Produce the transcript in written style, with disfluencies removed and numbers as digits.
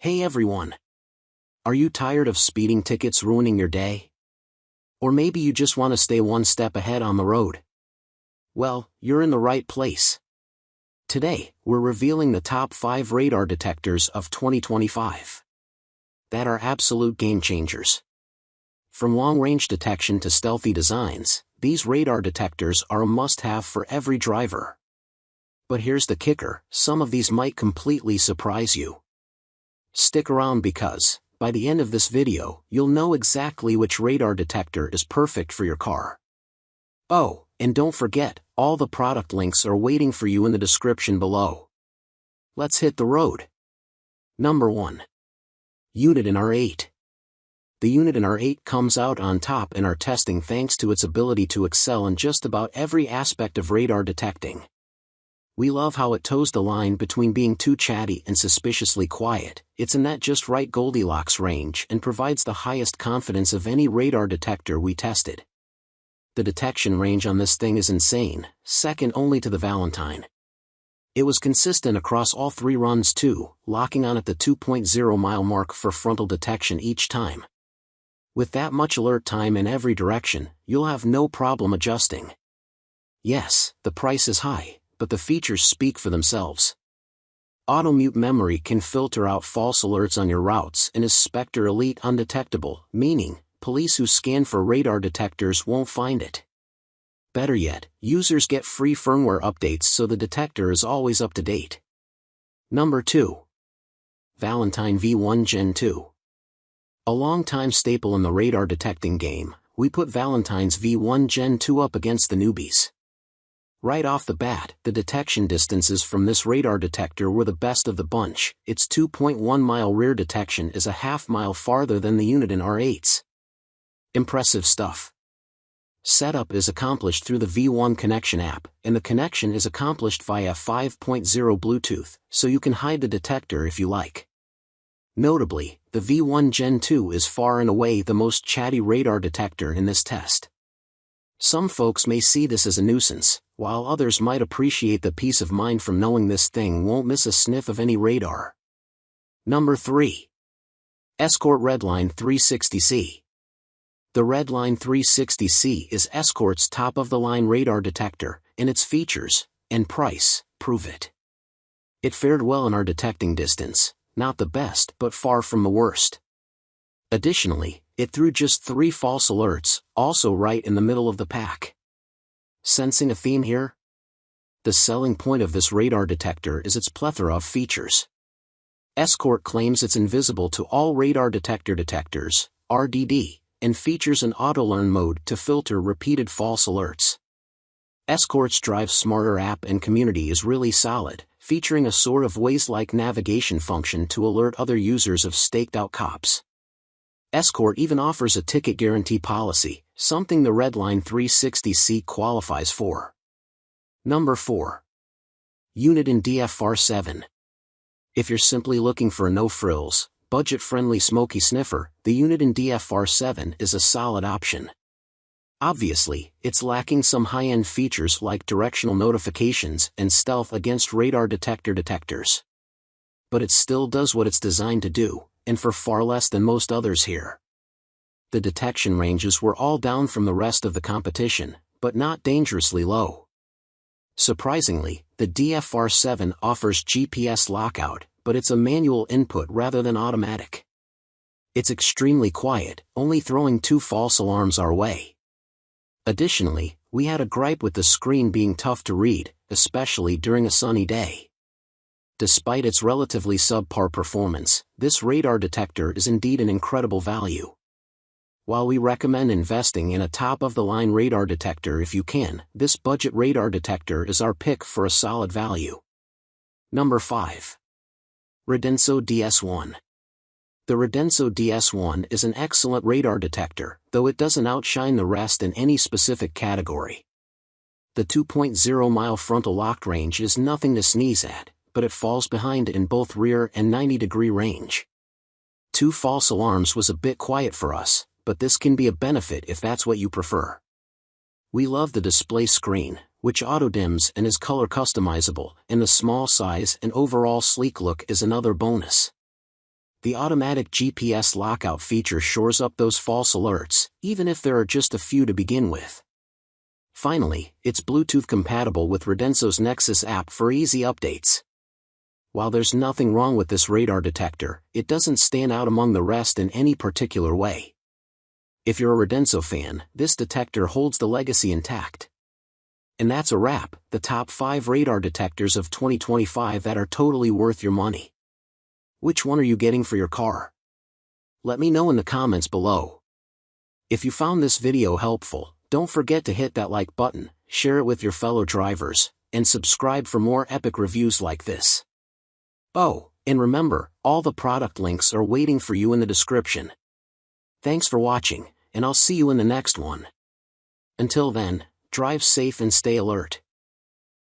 Hey everyone! Are you tired of speeding tickets ruining your day? Or maybe you just want to stay one step ahead on the road? Well, you're in the right place. Today, we're revealing the top 5 radar detectors of 2025 that are absolute game changers. From long-range detection to stealthy designs, these radar detectors are a must-have for every driver. But here's the kicker, some of these might completely surprise you. Stick around because, by the end of this video, you'll know exactly which radar detector is perfect for your car. Oh, and don't forget, all the product links are waiting for you in the description below. Let's hit the road. Number 1. Uniden R8. The Uniden R8 comes out on top in our testing thanks to its ability to excel in just about every aspect of radar detecting. We love how it toes the line between being too chatty and suspiciously quiet. It's in that just right Goldilocks range and provides the highest confidence of any radar detector we tested. The detection range on this thing is insane, second only to the Valentine. It was consistent across all 3 runs too, locking on at the 2.0 mile mark for frontal detection each time. With that much alert time in every direction, you'll have no problem adjusting. Yes, the price is high, but the features speak for themselves. Auto-mute memory can filter out false alerts on your routes and is Spectre Elite undetectable, meaning, police who scan for radar detectors won't find it. Better yet, users get free firmware updates so the detector is always up to date. Number 2. Valentine V1 Gen 2. A long-time staple in the radar detecting game, we put Valentine's V1 Gen 2 up against the newbies. Right off the bat, the detection distances from this radar detector were the best of the bunch. Its 2.1 mile rear detection is a half mile farther than the Uniden R8's. Impressive stuff. Setup is accomplished through the V1 connection app, and the connection is accomplished via 5.0 Bluetooth, so you can hide the detector if you like. Notably, the V1 Gen 2 is far and away the most chatty radar detector in this test. Some folks may see this as a nuisance, while others might appreciate the peace of mind from knowing this thing won't miss a sniff of any radar. Number 3. Escort Redline 360C. The Redline 360C is Escort's top-of-the-line radar detector, and its features and price prove it. It fared well in our detecting distance, not the best but far from the worst. Additionally, it threw just 3 false alerts, also right in the middle of the pack. Sensing a theme here? The selling point of this radar detector is its plethora of features. Escort claims it's invisible to all radar detector detectors, RDD, and features an auto-learn mode to filter repeated false alerts. Escort's Drive Smarter app and community is really solid, featuring a sort of Waze-like navigation function to alert other users of staked-out cops. Escort even offers a ticket guarantee policy, something the Redline 360C qualifies for. Number 4. Uniden DFR7. If you're simply looking for a no-frills, budget-friendly smoky sniffer, the Uniden DFR7 is a solid option. Obviously, it's lacking some high-end features like directional notifications and stealth against radar detectors. But it still does what it's designed to do, and for far less than most others here. The detection ranges were all down from the rest of the competition, but not dangerously low. Surprisingly, the DFR7 offers GPS lockout, but it's a manual input rather than automatic. It's extremely quiet, only throwing 2 false alarms our way. Additionally, we had a gripe with the screen being tough to read, especially during a sunny day. Despite its relatively subpar performance, this radar detector is indeed an incredible value. While we recommend investing in a top-of-the-line radar detector if you can, this budget radar detector is our pick for a solid value. Number 5. Radenso DS1. The Radenso DS1 is an excellent radar detector, though it doesn't outshine the rest in any specific category. The 2.0 mile frontal lock range is nothing to sneeze at, but it falls behind in both rear and 90-degree range. 2 false alarms was a bit quiet for us, but this can be a benefit if that's what you prefer. We love the display screen, which auto-dims and is color customizable, and the small size and overall sleek look is another bonus. The automatic GPS lockout feature shores up those false alerts, even if there are just a few to begin with. Finally, it's Bluetooth compatible with Radenso's Nexus app for easy updates. While there's nothing wrong with this radar detector, it doesn't stand out among the rest in any particular way. If you're a Radenso fan, this detector holds the legacy intact. And that's a wrap, the top 5 radar detectors of 2025 that are totally worth your money. Which one are you getting for your car? Let me know in the comments below. If you found this video helpful, don't forget to hit that like button, share it with your fellow drivers, and subscribe for more epic reviews like this. Oh, and remember, all the product links are waiting for you in the description. Thanks for watching, and I'll see you in the next one. Until then, drive safe and stay alert.